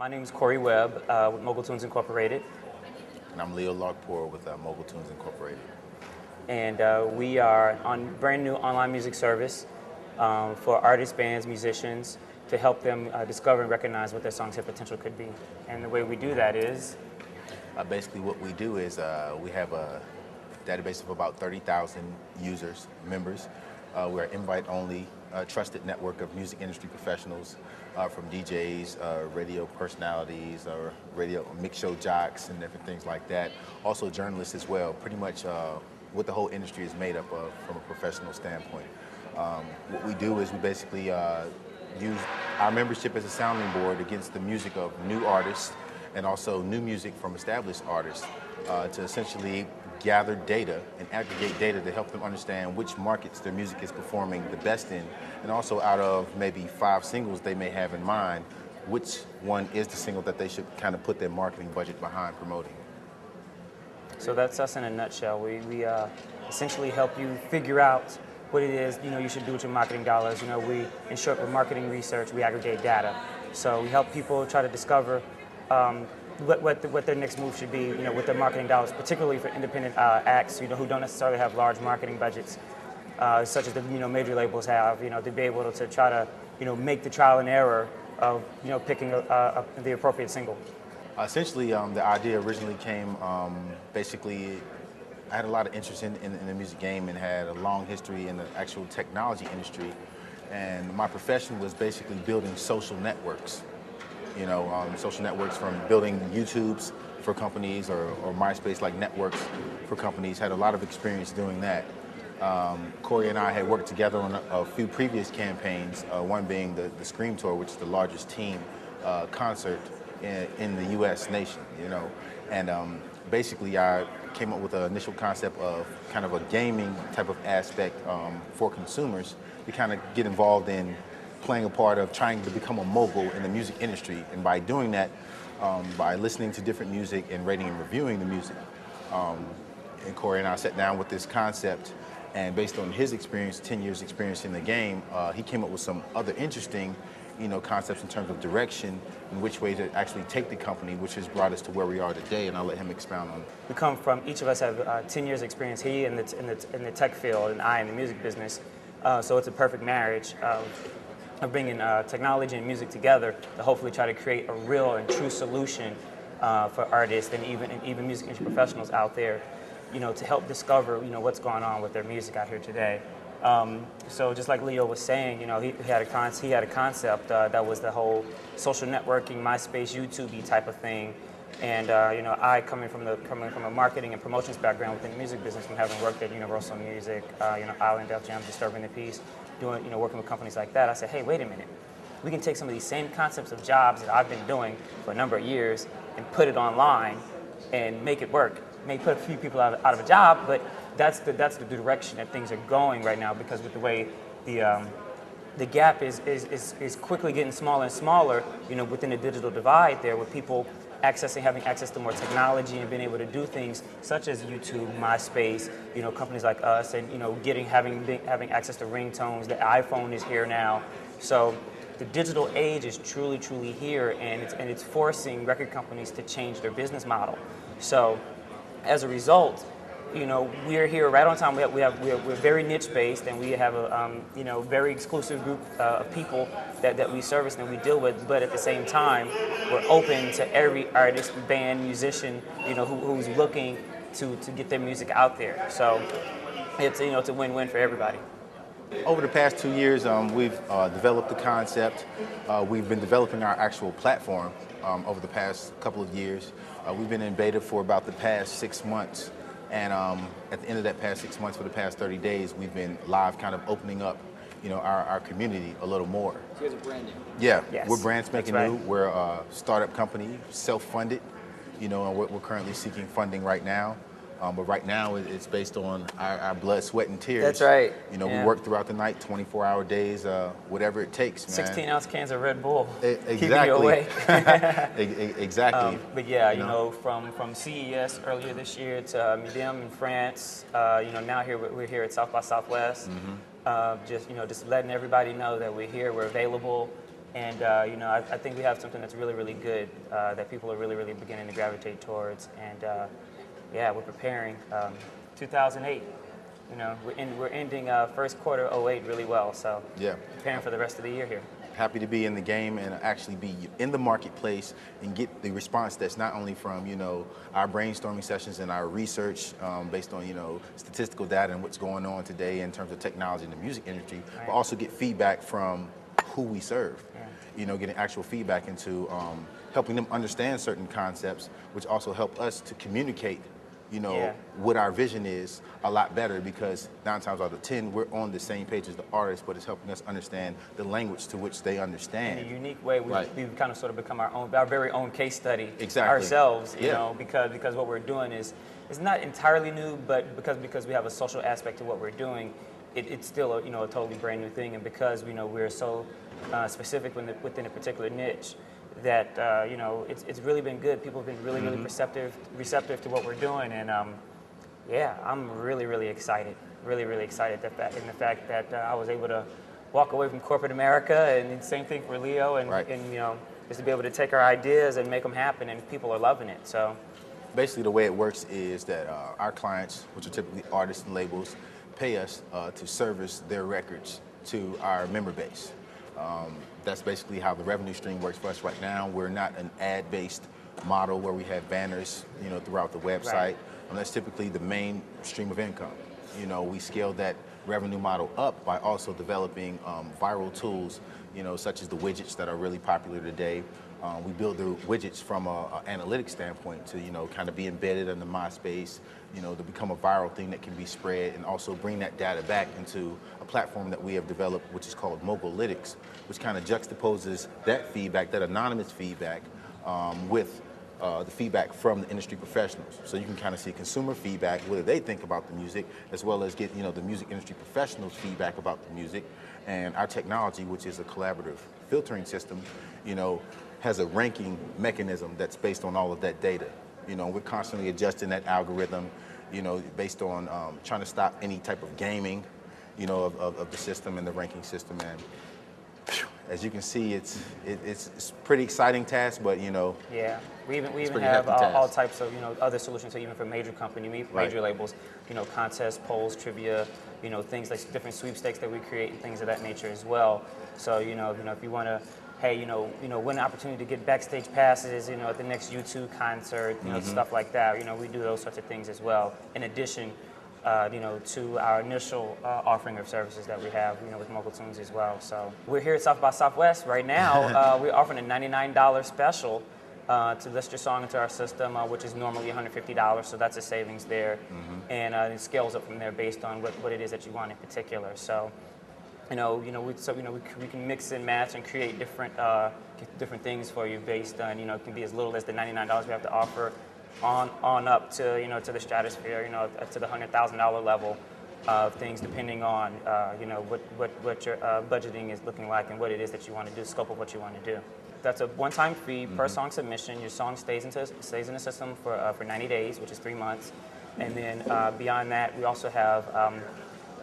My name is Webb with MogulTunes Incorporated. And I'm Larkpor with MogulTunes Incorporated. And we are on brand new online music service for artists, bands, musicians to help them discover and recognize what their song's hit potential could be. And the way we do that is? Basically what we do is we have a database of about 30,000 users, members. We're an invite-only trusted network of music industry professionals from DJs, radio personalities, radio mix show jocks and different things like that. Also journalists as well, pretty much what the whole industry is made up of from a professional standpoint. What we do is we basically use our membership as a sounding board against the music of new artists and also new music from established artists to essentially gather data and aggregate data to help them understand which markets their music is performing the best in, and also out of maybe 5 singles they may have in mind, which one is the single that they should kind of put their marketing budget behind promoting. So that's us in a nutshell. We essentially help you figure out what it is you should do with your marketing dollars. We, in short, with marketing research, we aggregate data. So we help people try to discover what their next move should be, with their marketing dollars, particularly for independent acts, who don't necessarily have large marketing budgets, such as the major labels have, to be able to try to make the trial and error of picking the appropriate single. Essentially, the idea originally came basically. I had a lot of interest in the music game and had a long history in the actual technology industry, and my profession was basically building social networks. Social networks, from building YouTubes for companies or MySpace-like networks for companies. Had a lot of experience doing that. Corey and I had worked together on a few previous campaigns, one being the Scream Tour, which is the largest team concert in the U.S. nation, And basically I came up with an initial concept of kind of a gaming type of aspect for consumers to kind of get involved in playing a part of trying to become a mogul in the music industry. And by doing that, by listening to different music and rating and reviewing the music, and Corey and I sat down with this concept, and based on his experience, 10 years experience in the game, he came up with some other interesting concepts in terms of direction and which way to actually take the company, which has brought us to where we are today, and I'll let him expound on it. We come from, each of us have 10 years experience, he in the tech field and I in the music business, so it's a perfect marriage of bringing technology and music together to hopefully try to create a real and true solution for artists and even music industry professionals out there, to help discover what's going on with their music out here today. So just like Leo was saying, he had a concept that was the whole social networking, MySpace, YouTube-y type of thing. And I coming from a marketing and promotions background within the music business, from having worked at Universal Music, Island Def Jam, Disturbing the Peace, working with companies like that, I said, hey, wait a minute. We can take some of these same concepts of jobs that I've been doing for a number of years and put it online and make it work. May put a few people out of a job, but that's the direction that things are going right now, because with the way the gap is quickly getting smaller and smaller, within the digital divide there, with people having access to more technology and being able to do things such as YouTube, MySpace, companies like us, and having access to ringtones. The iPhone is here now, so the digital age is truly here, and it's forcing record companies to change their business model. So as a result, we're here right on time. We're very niche based, and we have a very exclusive group of people that we service and we deal with. But at the same time, we're open to every artist, band, musician, who's looking to get their music out there. So it's it's a win-win for everybody. Over the past 2 years, we've developed the concept. We've been developing our actual platform over the past couple of years. We've been in beta for about the past 6 months. And at the end of that past 6 months, for the past 30 days, we've been live kind of opening up, our community a little more. So you guys are brand new? Yeah, yes, we're brand spanking right. new. We're a startup company, self-funded, and we're currently seeking funding right now. But right now, it's based on our blood, sweat, and tears. That's right. We work throughout the night, 24-hour days, whatever it takes, man. 16-ounce cans of Red Bull, Exactly. keeping you awake. Exactly. But yeah, from CES earlier this year to Museum in France, now we're here at South by Southwest. Mm-hmm. Just letting everybody know that we're here, we're available. And you know, I think we have something that's really, really good that people are really, really beginning to gravitate towards. And yeah, we're preparing. 2008, you know, we're ending first quarter '08 really well. So Yeah. preparing for the rest of the year here. Happy to be in the game and actually be in the marketplace and get the response that's not only from, you know, our brainstorming sessions and our research based on, you know, statistical data and what's going on today in terms of technology in the music industry, Right. but also get feedback from who we serve. Yeah. You know, getting actual feedback into helping them understand certain concepts, which also help us to communicate, you know, Yeah. what our vision is a lot better, because 9 times out of 10 we're on the same page as the artist, but it's helping us understand the language to which they understand. In a unique way, Right. we've kind of sort of become our very own case study Exactly. ourselves, you Yeah. know, because what we're doing is it's not entirely new, but because we have a social aspect to what we're doing, it's still a, you know, a totally brand new thing, and because we know we're so specific within a particular niche, that you know, it's really been good. People have been really, really receptive to what we're doing, and yeah, I'm really excited, really excited in the fact that I was able to walk away from corporate America, and the same thing for Leo, and, Right. and you know, just to be able to take our ideas and make them happen, and people are loving it. So Basically, the way it works is that our clients, which are typically artists and labels, pay us to service their records to our member base. That's basically how the revenue stream works for us right now. We're not an ad-based model where we have banners, you know, throughout the website. Right. And that's typically the main stream of income. You know, we scale that revenue model up by also developing viral tools, you know, such as the widgets that are really popular today. We build the widgets from an analytics standpoint to, you know, kind of be embedded in the MySpace, you know, to become a viral thing that can be spread, and also bring that data back into a platform that we have developed, which is called MogulTunes, which kind of juxtaposes that feedback, that anonymous feedback, with the feedback from the industry professionals. So you can kind of see consumer feedback, what do they think about the music, as well as get, you know, the music industry professionals' feedback about the music. And our technology, which is a collaborative filtering system, you know, has a ranking mechanism that's based on all of that data. You know, we're constantly adjusting that algorithm, you know, based on trying to stop any type of gaming, you know, of the system and the ranking system. And as you can see, it's a pretty exciting task, but, you know. yeah, we even pretty have hefty task. all types of, you know, other solutions. So even for major major Right. labels, you know, contests, polls, trivia, you know, things like different sweepstakes that we create and things of that nature as well. So you know, if you want to, hey, you know, win an opportunity to get backstage passes, you know, at the next U2 concert, you know, stuff like that. You know, we do those sorts of things as well. In addition, you know, to our initial offering of services that we have, you know, with MogulTunes as well. So we're here at South by Southwest right now. We're offering a $99 special to list your song into our system, which is normally $150. So that's a savings there, and it scales up from there based on what it is that you want in particular. So. We can mix and match and create different things for you based on, you know, it can be as little as the $99 we have to offer, on up to, you know, to the stratosphere, you know, to the $100,000 level of things, depending on you know, what your budgeting is looking like and what it is that you want to do, scope of what you want to do. That's a one-time fee per song submission. Your song stays in the system for 90 days, which is 3 months, and then beyond that, we also have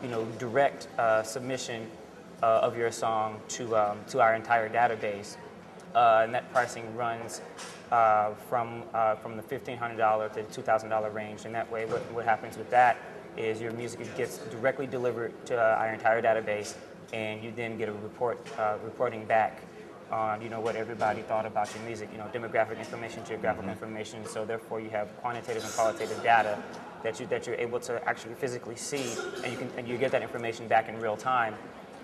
you know, direct submission of your song to our entire database, and that pricing runs from the $1,500 to $2,000 range. And that way, what happens with that is your music gets directly delivered to our entire database, and you then get a reporting back on, you know, what everybody thought about your music, you know, demographic information, geographical information. So therefore, you have quantitative and qualitative data that you're able to actually physically see, and you get that information back in real time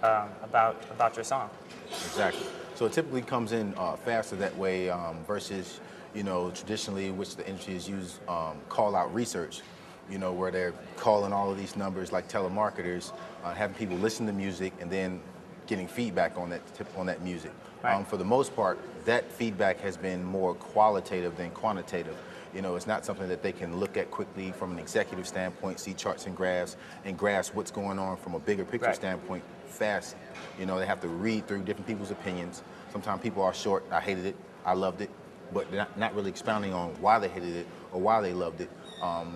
about your song. Exactly. So it typically comes in faster that way versus, you know, traditionally, which the industry has used, call-out research, you know, where they're calling all of these numbers like telemarketers, having people listen to music and then getting feedback on that music. Right. For the most part, that feedback has been more qualitative than quantitative. You know, it's not something that they can look at quickly from an executive standpoint, see charts and grasp what's going on from a bigger picture Right. standpoint fast. You know, they have to read through different people's opinions. Sometimes people are short, I hated it, I loved it, but they're not really expounding on why they hated it or why they loved it.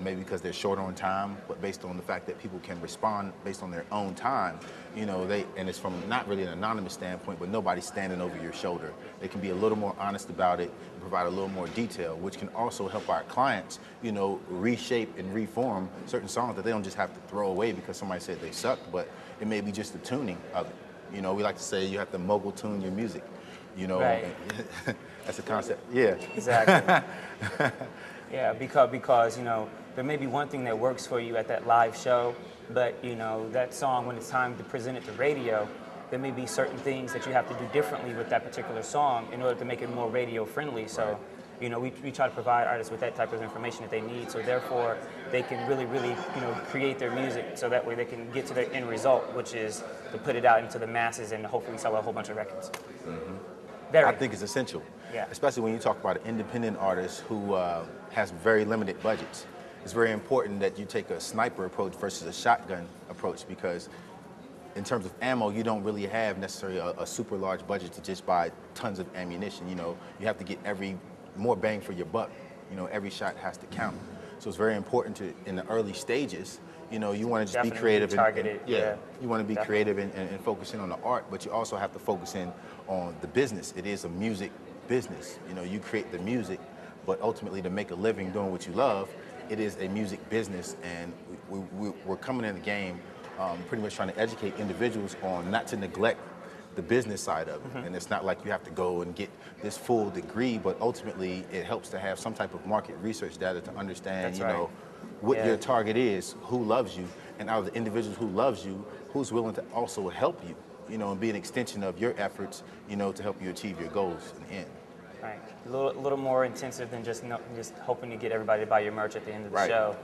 maybe because they're short on time, but based on the fact that people can respond based on their own time, and it's from not really an anonymous standpoint, but nobody's standing over your shoulder. They can be a little more honest about it and provide a little more detail, which can also help our clients, reshape and reform certain songs that they don't just have to throw away because somebody said they sucked, but it may be just the tuning of it. We like to say you have to mogul tune your music, Right. That's a concept. Yeah. Exactly. Yeah, because there may be one thing that works for you at that live show, but that song, when it's time to present it to radio, there may be certain things that you have to do differently with that particular song in order to make it more radio friendly. So, we try to provide artists with that type of information that they need, so therefore they can really, create their music so that way they can get to their end result, which is to put it out into the masses and hopefully sell a whole bunch of records. I think it's essential, Yeah. especially when you talk about an independent artist who has very limited budgets. It's very important that you take a sniper approach versus a shotgun approach, because in terms of ammo, you don't really have necessarily a super large budget to just buy tons of ammunition. You have to get more bang for your buck. Every shot has to count. So it's very important to, in the early stages, you want to just be creative. Targeted, yeah. You want to be creative and focus in on the art, but you also have to focus in on the business. It is a music business. You create the music, but ultimately to make a living doing what you love, it is a music business, and we're coming in the game pretty much trying to educate individuals on not to neglect the business side of it. And it's not like you have to go and get this full degree, but ultimately it helps to have some type of market research data to understand, what your target is, who loves you, and out of the individuals who loves you, who's willing to also help you, and be an extension of your efforts, to help you achieve your goals in the end. Right. A little more intensive than just hoping to get everybody to buy your merch at the end of the show,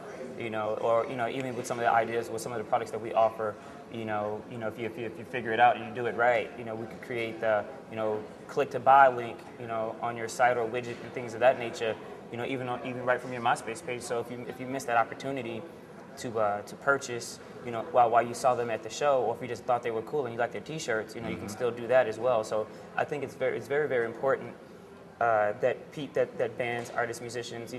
or even with some of the ideas with some of the products that we offer, if you figure it out and you do it right, we could create the click to buy link, on your site or widget and things of that nature, even right from your MySpace page. So if you miss that opportunity to purchase, while you saw them at the show, or if you just thought they were cool and you like their T-shirts, you can still do that as well. So I think it's very very important that bands, artists, musicians,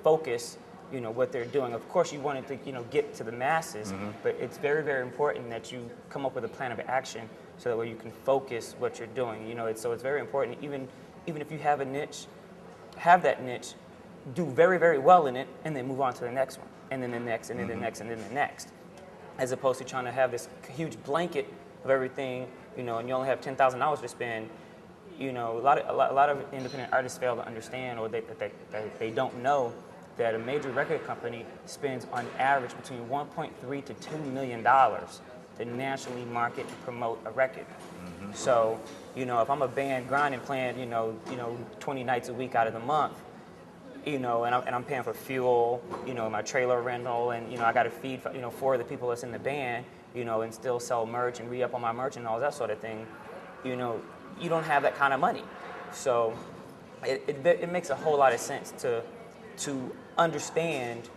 focus, what they're doing. Of course, you want it to, get to the masses, but it's very, very important that you come up with a plan of action so that way you can focus what you're doing. It's very important. Even if you have a niche, have that niche, do very, very well in it, and then move on to the next one, and then the next, and then the next, and then the next, as opposed to trying to have this huge blanket of everything, and you only have $10,000 to spend. A lot of independent artists fail to understand, or they don't know that a major record company spends on average between $1.3 to $2 million to nationally market and promote a record. So, if I'm a band grinding, playing, 20 nights a week out of the month, and I'm paying for fuel, my trailer rental, and I got to feed, 4 of the people that's in the band, and still sell merch and re-up on my merch and all that sort of thing, you don't have that kind of money. So it makes a whole lot of sense to understand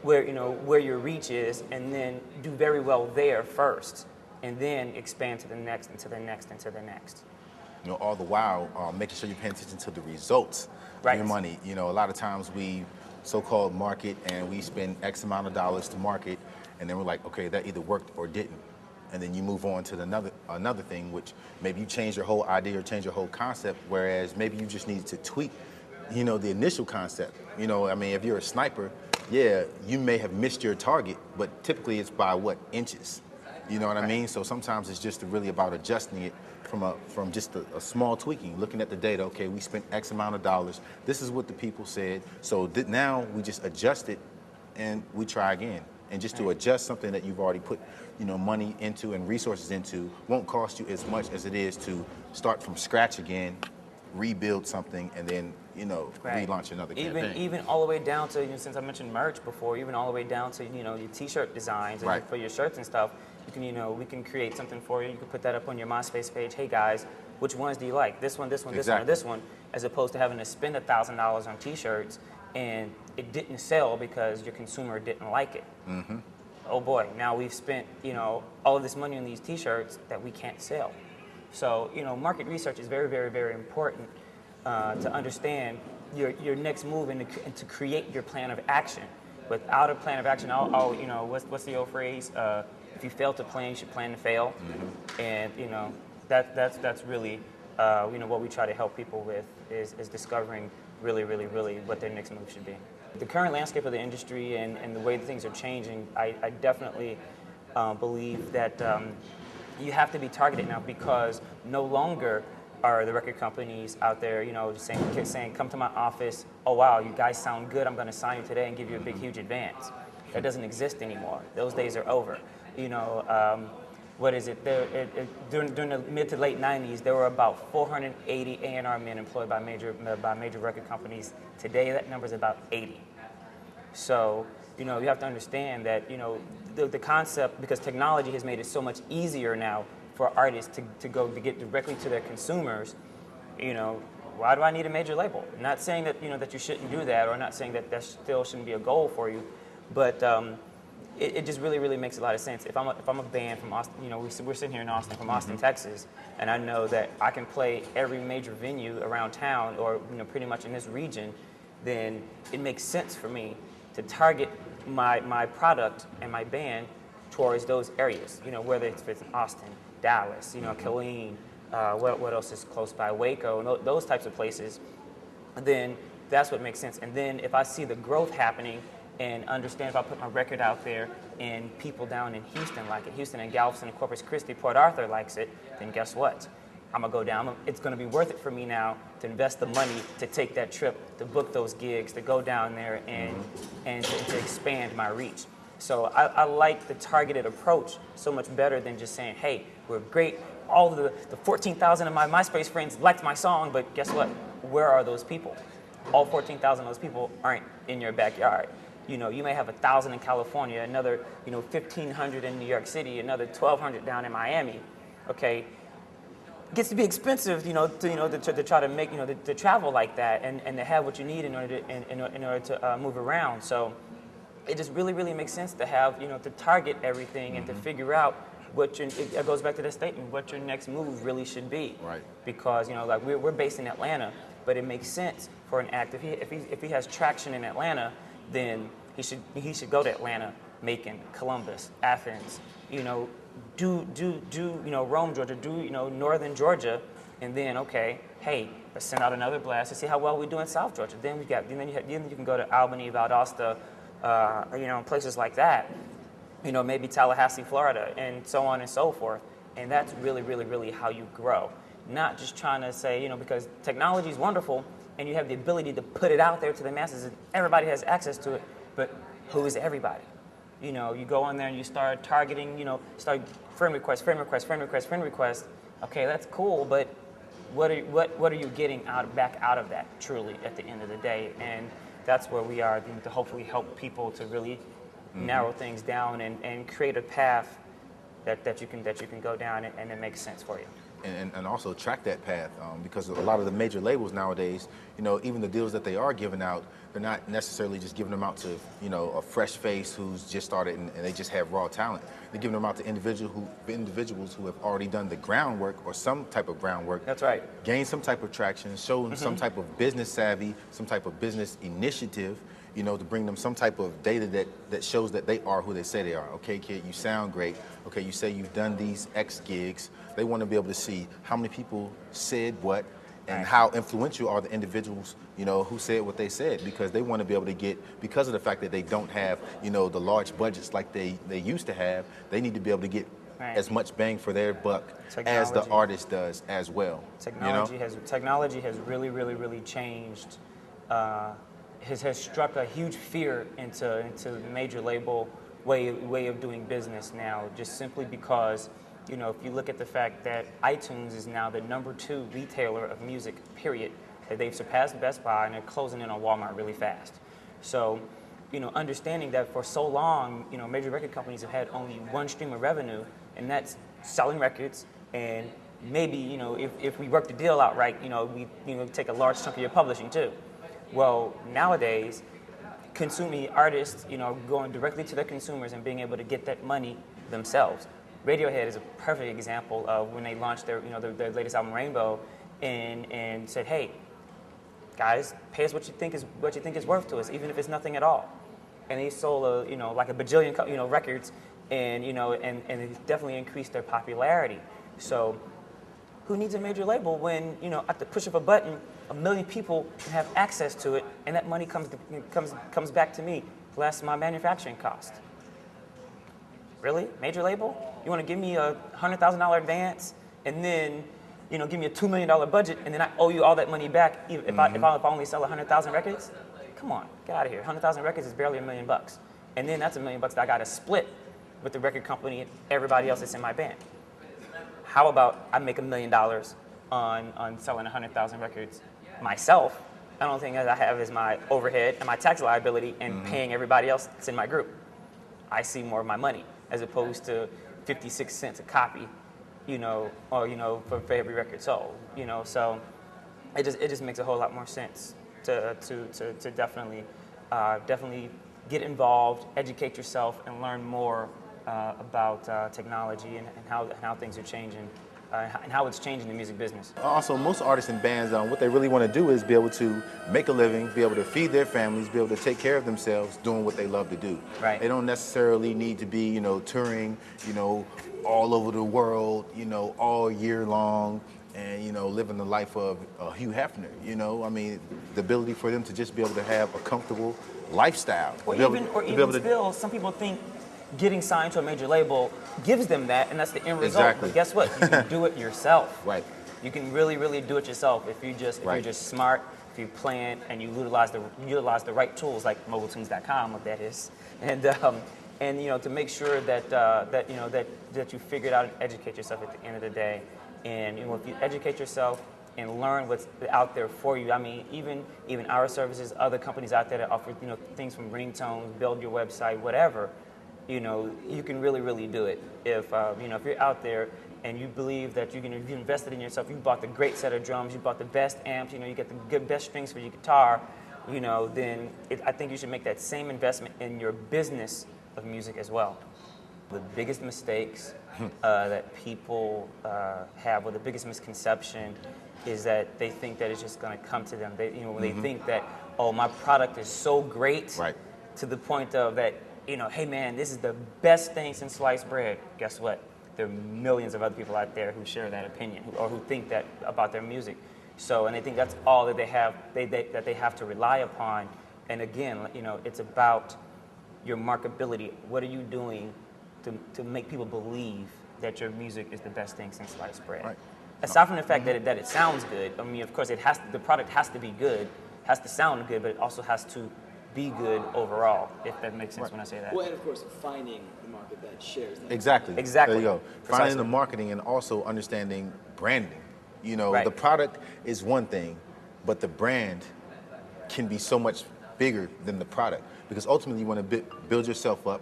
where your reach is, and then do very well there first, and then expand to the next and to the next and to the next. All the while making sure you're paying attention to the results of your money. A lot of times we so-called market and we spend X amount of dollars to market, and then we're like, okay, that either worked or didn't. And then you move on to another thing, which maybe you change your whole idea or change your whole concept, whereas maybe you just needed to tweak, the initial concept. If you're a sniper, yeah, you may have missed your target, but typically it's by inches. You know what I mean? So sometimes it's just really about adjusting it from just a small tweaking, looking at the data. Okay, we spent X amount of dollars. This is what the people said. So now we just adjust it and we try again. And just to adjust something that you've already put, money into and resources into won't cost you as much as it is to start from scratch again, rebuild something, and then, relaunch another campaign. Even all the way down to, since I mentioned merch before, even all the way down to, your T-shirt designs and for your shirts and stuff. You can, we can create something for you. You can put that up on your MySpace page. Hey guys, which ones do you like? This one, this one, this one, or this one, as opposed to having to spend $1,000 on T-shirts and it didn't sell because your consumer didn't like it. Oh boy, now we've spent, all of this money on these T-shirts that we can't sell. So, market research is very, very, very important to understand your next move and to create your plan of action. without a plan of action, you know, what's the old phrase? If you fail to plan, you should plan to fail. And you know, that's really you know, what we try to help people with is discovering really what their next move should be. The current landscape of the industry and the way that things are changing, I definitely believe that you have to be targeted now, because no longer are the record companies out there, you know, just saying, come to my office, oh wow, you guys sound good, I'm going to sign you today and give you a big, huge advance. That doesn't exist anymore. Those days are over. You know, what is it? During the mid to late 90s, there were about 480 A&R men employed by major record companies. Today, that number is about 80. So, you know, you have to understand that, you know, the concept, because technology has made it so much easier now for artists to get directly to their consumers. You know, why do I need a major label? Not saying that, you know, that you shouldn't do that, or not saying that still shouldn't be a goal for you, but it just really makes a lot of sense. If I'm a band from Austin, you know, we're sitting here in Austin, from Austin, Texas, and I know that I can play every major venue around town, or, you know, pretty much in this region, then it makes sense for me to target my product and my band towards those areas. You know, whether it's in Austin, Dallas, you know, Killeen, what else is close by, Waco, and those types of places. Then that's what makes sense. And then if I see the growth happening, and understand if I put my record out there and people down in Houston like it, Houston and Galveston and Corpus Christi, Port Arthur likes it, then guess what? I'm gonna go down. It's gonna be worth it for me now to invest the money to take that trip, to book those gigs, to go down there and to expand my reach. So I like the targeted approach so much better than just saying, hey, we're great. All the 14,000 of my MySpace friends liked my song, but guess what? Where are those people? All 14,000 of those people aren't in your backyard. You know, you may have 1,000 in California, another, you know, 1,500 in New York City, another 1,200 down in Miami. Okay, it gets to be expensive, you know, to try to make, you know, to travel like that and to have what you need in order to move around. So it just really makes sense to have, you know, to target everything and to figure out what it goes back to the statement, what your next move really should be. Right. Because, you know, like we're based in Atlanta, but it makes sense for an act if he has traction in Atlanta, then he should go to Atlanta, Macon, Columbus, Athens, you know, do you know, Rome, Georgia, do, you know, northern Georgia, and then okay, hey, let's send out another blast to see how well we do in South Georgia. Then you can go to Albany, Valdosta, you know, places like that, you know, maybe Tallahassee, Florida, and so on and so forth. And that's really how you grow. Not just trying to say, you know, because technology is wonderful and you have the ability to put it out there to the masses and everybody has access to it, but who is everybody? You know, you go on there and you start targeting, you know, start friend request. Okay, that's cool, but what are you getting back out of that truly at the end of the day? And that's where we are to hopefully help people to really narrow things down and create a path that you can go down and it makes sense for you. And also track that path, because a lot of the major labels nowadays, you know, even the deals that they are giving out, they're not necessarily just giving them out to, you know, a fresh face who's just started and they just have raw talent. They're giving them out to individuals who have already done the groundwork or some type of groundwork. That's right. Gain some type of traction, show some type of business savvy, some type of business initiative, you know, to bring them some type of data that shows that they are who they say they are. Okay, kid, you sound great. Okay, you say you've done these X gigs. They want to be able to see how many people said what and how influential are the individuals, you know, who said what they said, because they want to be able to get, because of the fact that they don't have, you know, the large budgets like they used to have, they need to be able to get as much bang for their buck as the artist does as well. Technology has really changed, has struck a huge fear into the major label way of doing business now, just simply because, you know, if you look at the fact that iTunes is now the #2 retailer of music, period, that they've surpassed Best Buy and they're closing in on Walmart really fast. So, you know, understanding that for so long, you know, major record companies have had only one stream of revenue, and that's selling records, and maybe, you know, if we work the deal out right, you know, we take a large chunk of your publishing too. Well, nowadays, consuming artists, you know, going directly to their consumers and being able to get that money themselves. Radiohead is a perfect example of when they launched their latest album, Rainbow, and said, hey, guys, pay us what you think is worth to us, even if it's nothing at all. and they sold like a bajillion records, and and it definitely increased their popularity. So who needs a major label when at the push of a button, 1 million people can have access to it, and that money comes back to me less my manufacturing cost. Really? Major label? You want to give me a $100,000 advance and then give me a $2 million budget, and then I owe you all that money back if I only sell 100,000 records? Come on, get out of here. 100,000 records is barely $1 million, and then that's $1 million that I got to split with the record company and everybody else that's in my band. How about I make $1 million on selling 100,000 records myself? I don't think I have as my overhead and my tax liability and paying everybody else that's in my group. I see more of my money as opposed to 56 cents a copy, or for every record sold. So it just makes a whole lot more sense to definitely get involved, educate yourself, and learn more about technology and how things are changing. And how it's changing the music business. Also, most artists and bands, what they really want to do is be able to make a living, be able to feed their families, be able to take care of themselves doing what they love to do. Right. They don't necessarily need to be, touring, all over the world, all year long, and, living the life of Hugh Hefner, I mean, the ability for them to just be able to have a comfortable lifestyle. Or even still, some people think getting signed to a major label gives them that, and that's the end result. Exactly. But guess what? You can do it yourself. Right. You can really, really do it yourself if you're just smart, if you plan, and you utilize the right tools like MogulTunes.com, what that is, and to make sure that you figure it out and educate yourself at the end of the day. And if you educate yourself and learn what's out there for you, I mean, even our services, other companies out there that offer things from ringtones, build your website, whatever. You can really, really do it. If you're out there and you believe that you've invested in yourself, you bought the great set of drums, you bought the best amps, you get the best strings for your guitar, then I think you should make that same investment in your business of music as well. The biggest mistakes that people have, or the biggest misconception, is that they think that it's just going to come to them. They think that, oh, my product is so great, right, to the point of that. Hey man, this is the best thing since sliced bread. Guess what? There are millions of other people out there who share that opinion, or who think that about their music. So, and they think that's all that they have, that they have to rely upon. And again, it's about your marketability. What are you doing to make people believe that your music is the best thing since sliced bread? Right. Aside from the fact that it sounds good, I mean, of course, the product has to be good, has to sound good, but it also has to be good overall, if that makes sense when I say that. Well, and of course, finding the market that shares that. Exactly. There you go. Precisely. Finding the marketing and also understanding branding. Right. The product is one thing, but the brand can be so much bigger than the product, because ultimately you want to build yourself up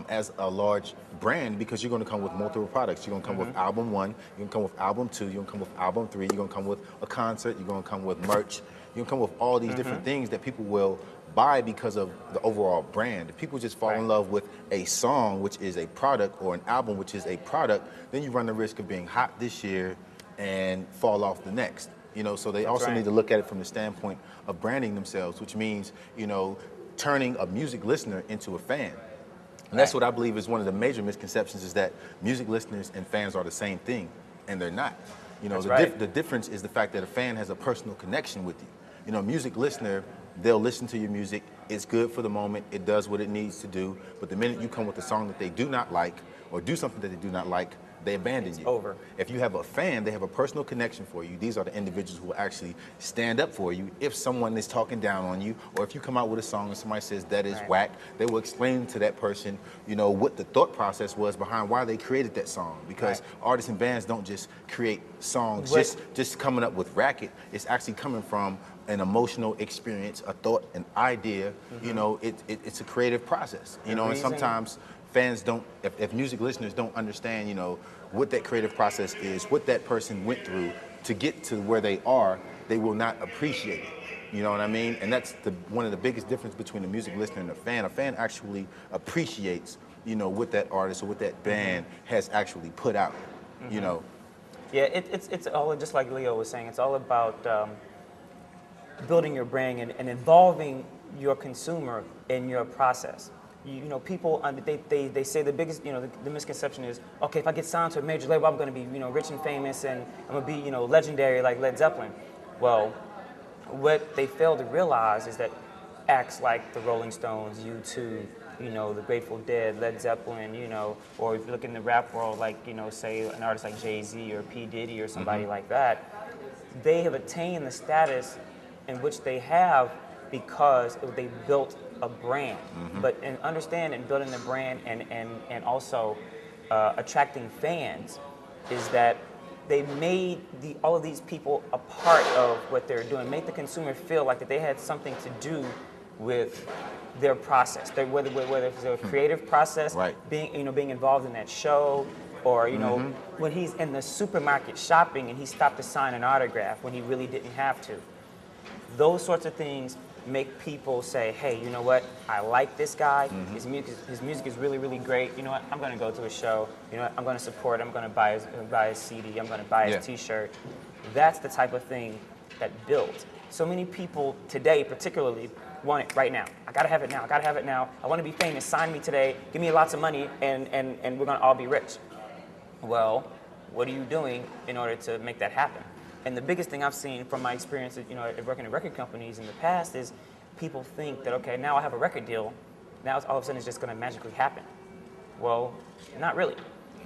as a large brand, because you're going to come with multiple products. You're going to come with album 1, you're going to come with album 2, you're going to come with album 3, you're going to come with a concert, you're going to come with merch, you're going to come with all these different things that people will buy because of the overall brand. If people just fall in love with a song, which is a product, or an album, which is a product, then you run the risk of being hot this year and fall off the next. So they also need to look at it from the standpoint of branding themselves, which means, turning a music listener into a fan. And that's what I believe is one of the major misconceptions, is that music listeners and fans are the same thing, and they're not. The difference is the fact that a fan has a personal connection with you. Music listener, they'll listen to your music, it's good for the moment, it does what it needs to do, but the minute you come with a song that they do not like, or do something that they do not like, they abandon you. Over. If you have a fan, they have a personal connection for you. These are the individuals who will actually stand up for you if someone is talking down on you, or if you come out with a song and somebody says that is whack, they will explain to that person, what the thought process was behind why they created that song. Because artists and bands don't just create songs just coming up with racket. It's actually coming from an emotional experience, a thought, an idea. It's a creative process. And sometimes fans don't, if music listeners don't understand, what that creative process is, what that person went through to get to where they are, they will not appreciate it. You know what I mean? And that's one of the biggest difference between a music listener and a fan. A fan actually appreciates, what that artist or what that band has actually put out. Yeah, it's all, just like Leo was saying, it's all about building your brand and involving your consumer in your process. You know, people, they say the biggest, you know, the misconception is, okay, if I get signed to a major label, I'm going to be, you know, rich and famous, and I'm going to be, you know, legendary like Led Zeppelin. Well, what they fail to realize is that acts like the Rolling Stones, U2, you know, the Grateful Dead, Led Zeppelin, you know, or if you look in the rap world, like, you know, say an artist like Jay-Z or P. Diddy or somebody like that, they have attained the status in which they have because they built a brand. But in understanding building the brand and also attracting fans is that they made all of these people a part of what they're doing, make the consumer feel like that they had something to do with their process. Whether it's a creative process, Right. being involved in that show, or you know, when he's in the supermarket shopping and he stopped to sign an autograph when he really didn't have to. Those sorts of things make people say, hey, you know what, I like this guy, his music is really, really great, you know what, I'm going to go to a show, you know what, I'm going to support, I'm going to buy his CD, I'm going to buy his t-shirt. That's the type of thing that builds. So many people today particularly want it right now. I got to have it now, I got to have it now, I want to be famous, sign me today, give me lots of money, and we're going to all be rich. Well, what are you doing in order to make that happen? And the biggest thing I've seen from my experience, you know, working at record companies in the past is people think that, okay, now I have a record deal, now all of a sudden it's just going to magically happen. Well, not really.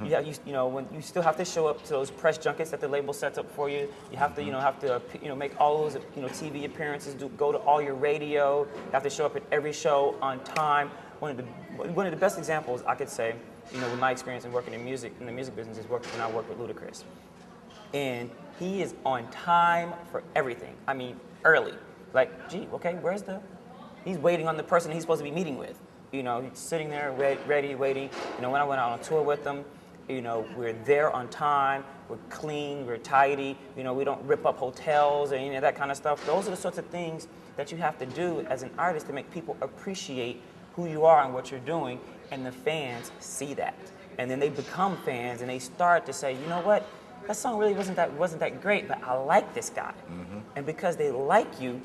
You know, when you still have to show up to those press junkets that the label sets up for you. You have to, make all those, TV appearances, go to all your radio. You have to show up at every show on time. One of the best examples I could say, with my experience in working in the music business is when I worked with Ludacris. And he is on time for everything. I mean, early. Like, gee, okay, he's waiting on the person he's supposed to be meeting with. He's sitting there ready, waiting. When I went out on tour with them, we're there on time, we're clean, we're tidy, we don't rip up hotels and any of that kind of stuff. Those are the sorts of things that you have to do as an artist to make people appreciate who you are and what you're doing, and the fans see that. And then they become fans and they start to say, you know what? That song really wasn't that great, but I like this guy. Mm-hmm. And because they like you,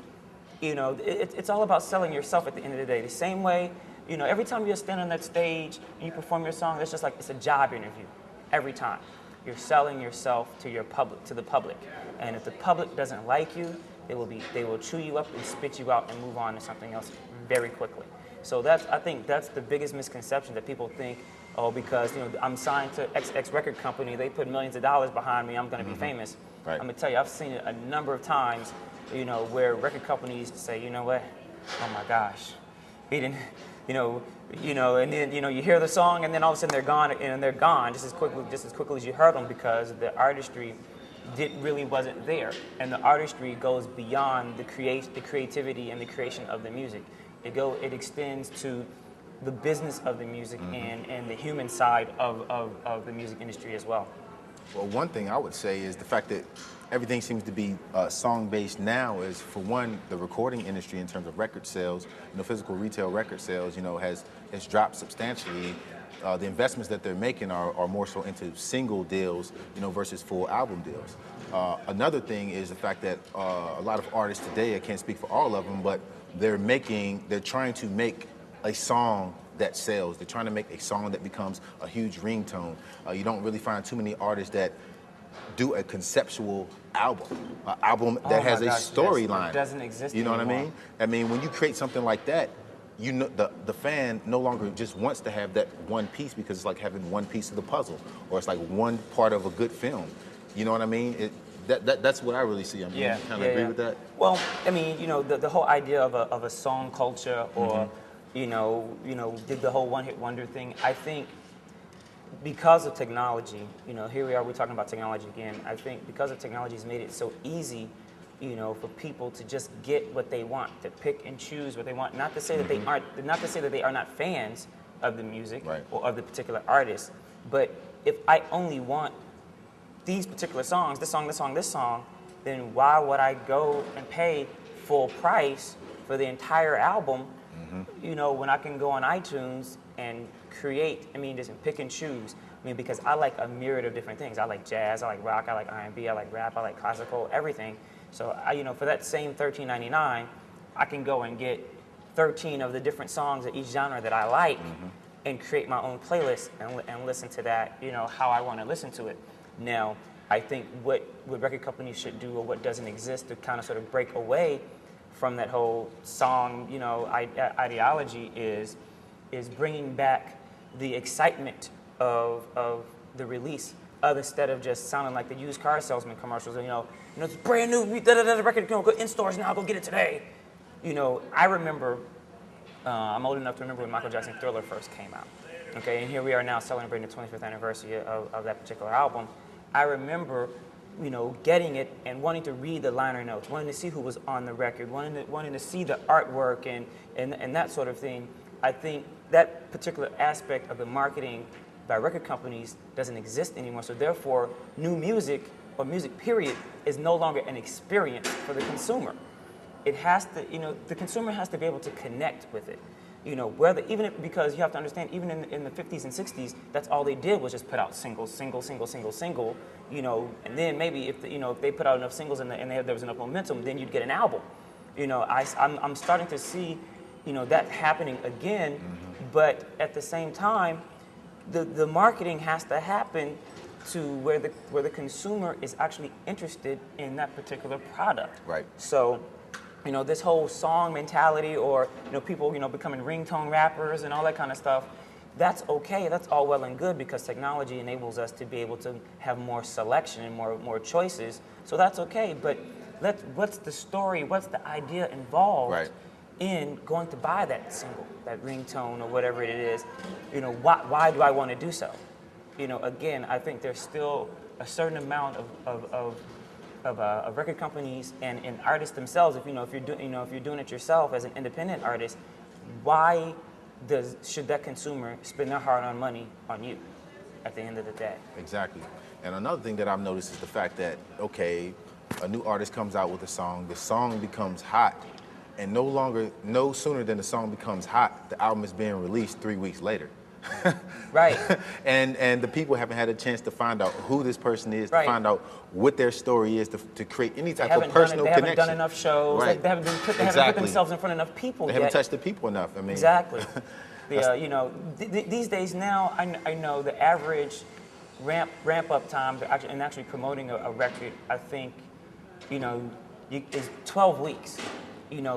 it's all about selling yourself at the end of the day. The same way, every time you stand on that stage and you perform your song, it's just like it's a job interview. Every time. You're selling yourself to the public. And if the public doesn't like you, they will chew you up and spit you out and move on to something else very quickly. So I think that's the biggest misconception, that people think, oh, because I'm signed to X record company, they put millions of dollars behind me, I'm going to be famous. Right. I'm going to tell you, I've seen it a number of times, where record companies say, you know what, oh my gosh, he didn't, and then you hear the song, and then all of a sudden they're gone just as quickly as you heard them, because the artistry really wasn't there, and the artistry goes beyond the creativity and the creation of the music. It extends to the business of the music and the human side of the music industry as well. Well, one thing I would say is the fact that everything seems to be song-based now is, for one, the recording industry in terms of record sales, physical retail record sales, has dropped substantially. The investments that they're making are more so into single deals, versus full album deals. Another thing is the fact that a lot of artists today, I can't speak for all of them, but they're trying to make a song that sells. They're trying to make a song that becomes a huge ringtone. You don't really find too many artists that do a conceptual album, an album that has a storyline. It doesn't exist You know anymore. what I mean? I mean, when you create something like that, the fan no longer just wants to have that one piece, because it's like having one piece of the puzzle, or it's like one part of a good film. You know what I mean? That's what I really see. I mean, you kind of agree with that? Well, I mean, the whole idea of a song culture, or did the whole one-hit wonder thing. I think because of technology, here we are, we're talking about technology again. I think because of technology has made it so easy, for people to just get what they want, to pick and choose what they want. Not to say that they are not fans of the music, right, or of the particular artist, but if I only want these particular songs, this song, then why would I go and pay full price for the entire album, when I can go on iTunes and just pick and choose. Because I like a myriad of different things. I like jazz, I like rock, I like R&B, I like rap, I like classical, everything. So for that same $13.99, I can go and get 13 of the different songs of each genre that I like, and create my own playlist and listen to that, how I want to listen to it. Now, I think what record companies should do, or what doesn't exist, to kind of sort of break away from that whole song, ideology is bringing back the excitement of the release, instead of just sounding like the used car salesman commercials. It's brand new, record, go in stores now, go get it today. I remember, I'm old enough to remember when Michael Jackson's Thriller first came out. Okay, and here we are now celebrating the 25th anniversary of that particular album. I remember, getting it and wanting to read the liner notes, wanting to see who was on the record, wanting to see the artwork and that sort of thing. I think that particular aspect of the marketing by record companies doesn't exist anymore. So therefore, new music, or music period, is no longer an experience for the consumer. It has to, the consumer has to be able to connect with it. Because you have to understand, even in the 50s and 60s, that's all they did was just put out single, and then maybe if they put out enough singles and there was enough momentum, then you'd get an album. I'm starting to see, that happening again, but at the same time, the marketing has to happen to where the consumer is actually interested in that particular product. Right. So, this whole song mentality, or people becoming ringtone rappers and all that kind of stuff, that's okay. That's all well and good, because technology enables us to be able to have more selection and more choices. So that's okay. But what's the story? What's the idea involved in going to buy that single, that ringtone, or whatever it is? Why do I want to do so? Again, I think there's still a certain amount of record companies and artists themselves. If you're doing it yourself as an independent artist, why should that consumer spend their hard-earned money on you at the end of the day? Exactly. And another thing that I've noticed is the fact that, okay, a new artist comes out with a song, the song becomes hot, and no sooner than the song becomes hot, the album is being released 3 weeks later. Right. And the people haven't had a chance to find out who this person is, to find out what their story is, to create any type of personal connection. They haven't done enough shows. Right. They haven't put themselves in front of enough people They yet. haven't touched the people enough. I mean, exactly. These days now, I know the average ramp up time to actually promoting a record, I think, is 12 weeks.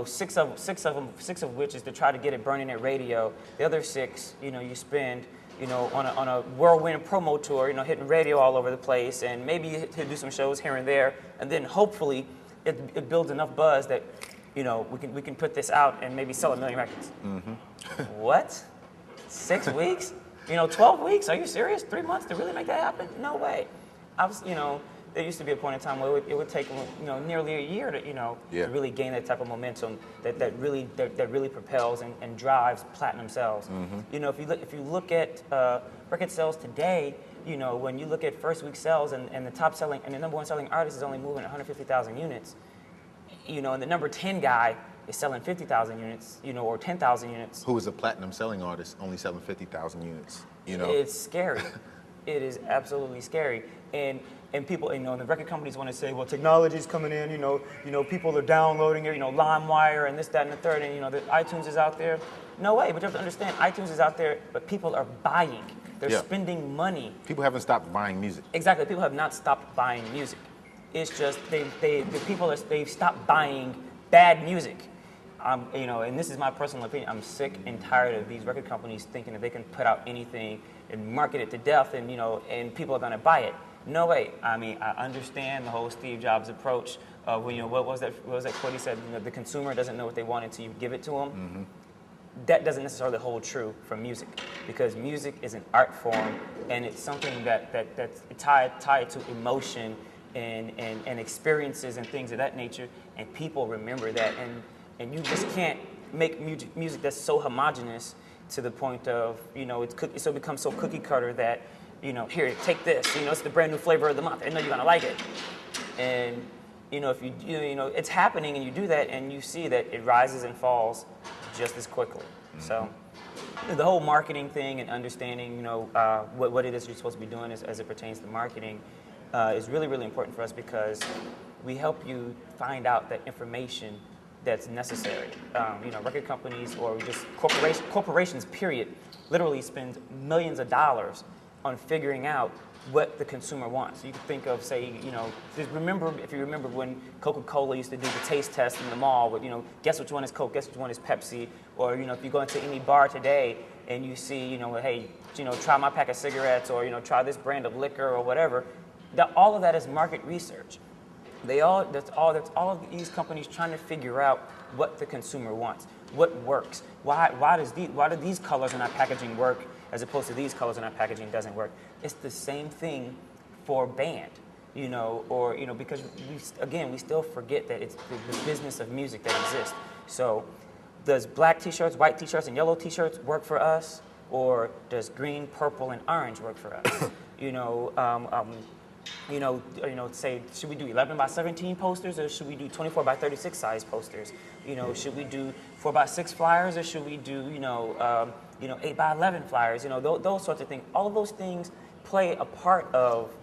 Six of which is to try to get it burning at radio. The other 6, you spend, on a whirlwind promo tour, hitting radio all over the place, and maybe to do some shows here and there, and then hopefully it builds enough buzz that, we can put this out and maybe sell 1 million records. What? 6 weeks? 12 weeks? Are you serious? 3 months to really make that happen? No way. There used to be a point in time where it would take nearly a year to to really gain that type of momentum that really propels and drives platinum sales. If you look at record sales today, when you look at first week sales and the top selling and the number one selling artist is only moving 150,000 units, and the number 10 guy is selling 50,000 units, or 10,000 units. Who is a platinum selling artist only selling 50,000 units? It's scary. It is absolutely scary. And people, the record companies want to say, well, technology's coming in, people are downloading it, LimeWire and this, that, and the third, and the iTunes is out there. No way, but you have to understand, iTunes is out there, but people are buying. They're spending money. People haven't stopped buying music. Exactly, people have not stopped buying music. It's just they've stopped buying bad music. And this is my personal opinion. I'm sick and tired of these record companies thinking that they can put out anything and market it to death, and and people are going to buy it. No way. I mean, I understand the whole Steve Jobs approach. What was that quote he said? The consumer doesn't know what they want until you give it to them. That doesn't necessarily hold true for music, because music is an art form, and it's something that's tied to emotion and experiences and things of that nature, and people remember that, and you just can't make music that's so homogenous to the point of it becomes so cookie cutter that here, take this, it's the brand new flavor of the month, I know you're gonna like it, and if you it's happening and you do that and you see that it rises and falls just as quickly. So the whole marketing thing and understanding what it is you're supposed to be doing as it pertains to marketing is really, really important for us, because we help you find out that information that's necessary. Record companies or just corporations, period, literally spend millions of dollars on figuring out what the consumer wants. So you can think of, say, if you remember when Coca-Cola used to do the taste test in the mall with, guess which one is Coke, guess which one is Pepsi, or, if you go into any bar today and you see, hey, try my pack of cigarettes, or, try this brand of liquor or whatever, all of that is market research. That's all of these companies trying to figure out what the consumer wants, what works. Why do these colors in our packaging work as opposed to these colors in our packaging doesn't work? It's the same thing for band, because we still forget that it's the business of music that exists. So does black t-shirts, white t-shirts, and yellow t-shirts work for us, or does green, purple, and orange work for us? Say, should we do 11 by 17 posters, or should we do 24 by 36 size posters? Should we do 4 by 6 flyers, or should we do 8 by 11 flyers? Those sorts of things. All of those things play a part of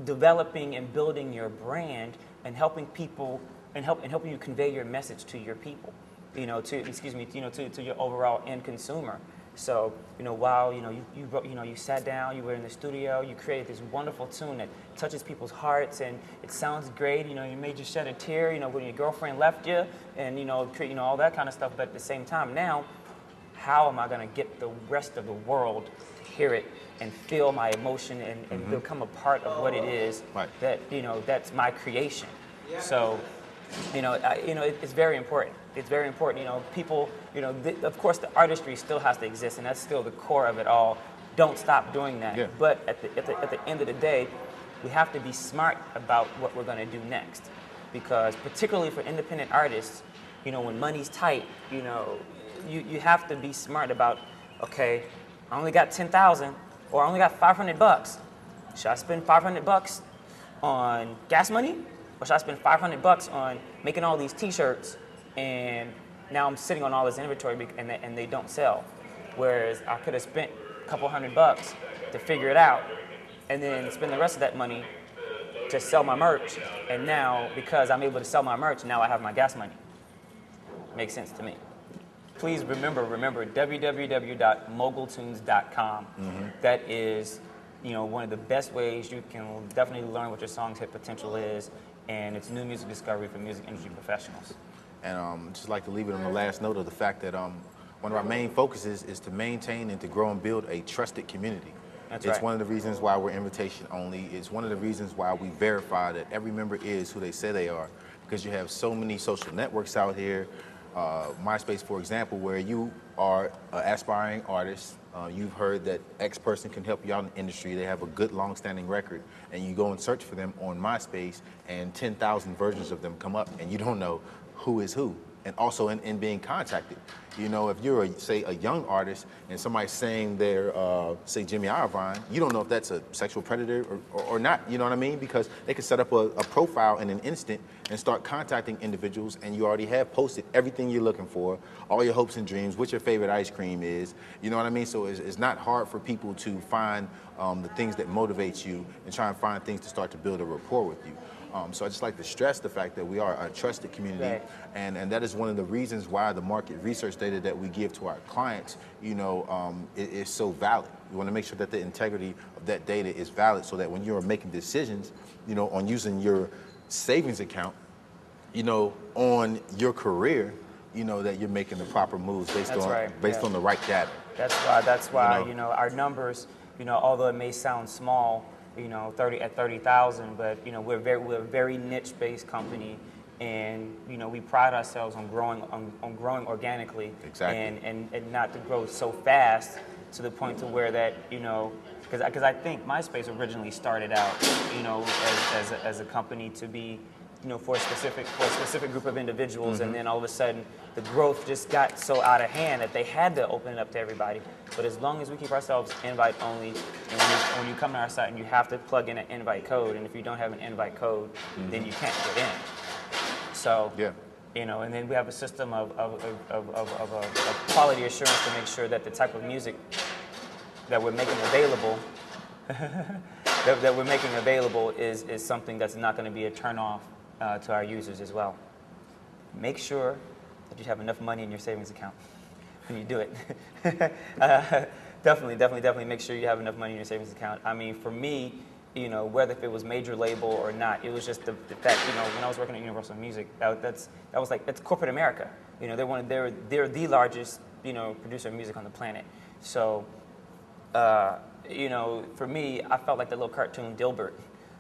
developing and building your brand and helping people and helping you convey your message to your people. To your overall end consumer. So, while, you sat down, you were in the studio, you created this wonderful tune that touches people's hearts and it sounds great, you made you shed a tear, when your girlfriend left you and, all that kind of stuff. But at the same time, now, how am I going to get the rest of the world to hear it and feel my emotion and become a part of what it is that, that's my creation. So, it's very important. It's very important. People, of course, the artistry still has to exist, and that's still the core of it all. Don't stop doing that. Yeah. But at the end of the day, we have to be smart about what we're going to do next, because particularly for independent artists, when money's tight, you have to be smart about, okay, I only got 10,000, or I only got $500. Should I spend $500 on gas money? Or should I spend $500 on making all these T-shirts, and now I'm sitting on all this inventory and they don't sell? Whereas I could have spent a couple $100 to figure it out, and then spend the rest of that money to sell my merch. And now, because I'm able to sell my merch, now I have my gas money. Makes sense to me. Please remember www.MogulTunes.com. That is, one of the best ways you can definitely learn what your song's hit potential is. And it's new music discovery for music industry professionals. And just like to leave it on the last note of the fact that one of our main focuses is to maintain and to grow and build a trusted community. It's one of the reasons why we're invitation only. It's one of the reasons why we verify that every member is who they say they are, because you have so many social networks out here. MySpace, for example, where you are an aspiring artist. You've heard that X person can help you out in the industry. They have a good, long-standing record, and you go and search for them on MySpace, and 10,000 versions of them come up, and you don't know who is who. And also in being contacted. If you're, say, a young artist, and somebody's saying they're, say, Jimmy Iovine, you don't know if that's a sexual predator or not, you know what I mean? Because they can set up a profile in an instant and start contacting individuals, and you already have posted everything you're looking for, all your hopes and dreams, what your favorite ice cream is, you know what I mean? So it's not hard for people to find the things that motivate you and try and find things to start to build a rapport with you. So I just like to stress the fact that we are a trusted community, and that is one of the reasons why the market research data that we give to our clients, is so valid. We want to make sure that the integrity of that data is valid, so that when you're making decisions, on using your savings account, on your career, that you're making the proper moves based on the right data. That's why our numbers, although it may sound small, 30,000, but we're a very niche-based company, and we pride ourselves on growing organically, and not to grow so fast to the point to where that because I think MySpace originally started out as a company to be for a specific group of individuals, and then all of a sudden the growth just got so out of hand that they had to open it up to everybody. But as long as we keep ourselves invite only, and when you come to our site, and you have to plug in an invite code, and if you don't have an invite code, then you can't get in. So and then we have a system of quality assurance to make sure that the type of music that we're making available that we're making available is something that's not going to be a turnoff to our users as well. Make sure that you have enough money in your savings account when you do it. Definitely make sure you have enough money in your savings account. I mean, for me, you know, whether if it was major label or not, it was just the fact, you know, when I was working at Universal Music, that's corporate America. You know, they're the largest, you know, producer of music on the planet. So, you know, for me, I felt like the little cartoon Dilbert.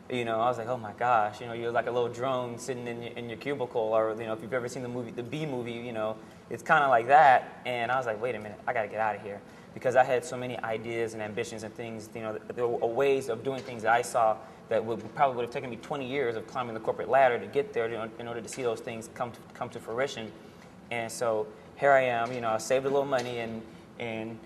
You know, I was like, oh my gosh, you know, you're like a little drone sitting in your cubicle, or, you know, if you've ever seen the Bee movie, you know, it's kind of like that. And I was like, wait a minute, I got to get out of here, because I had so many ideas and ambitions and things, you know, there were ways of doing things that I saw that probably would have taken me 20 years of climbing the corporate ladder to get there, in order to see those things come to fruition. And so here I am, you know, I saved a little money and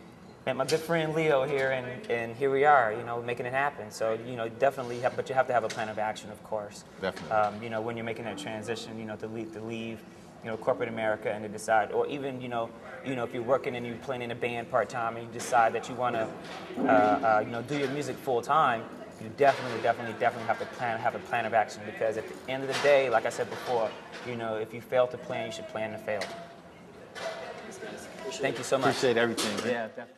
met my good friend Leo here, and here we are, you know, making it happen. So, you know, definitely, but you have to have a plan of action, of course. Definitely. You know, when you're making that transition, you know, to leave, you know, corporate America, and to decide, or even, you know, if you're working and you're playing in a band part-time and you decide that you want to, you know, do your music full-time, you definitely have a plan of action, because at the end of the day, like I said before, you know, if you fail to plan, you should plan to fail. Thank you so much. Appreciate everything. Yeah, definitely.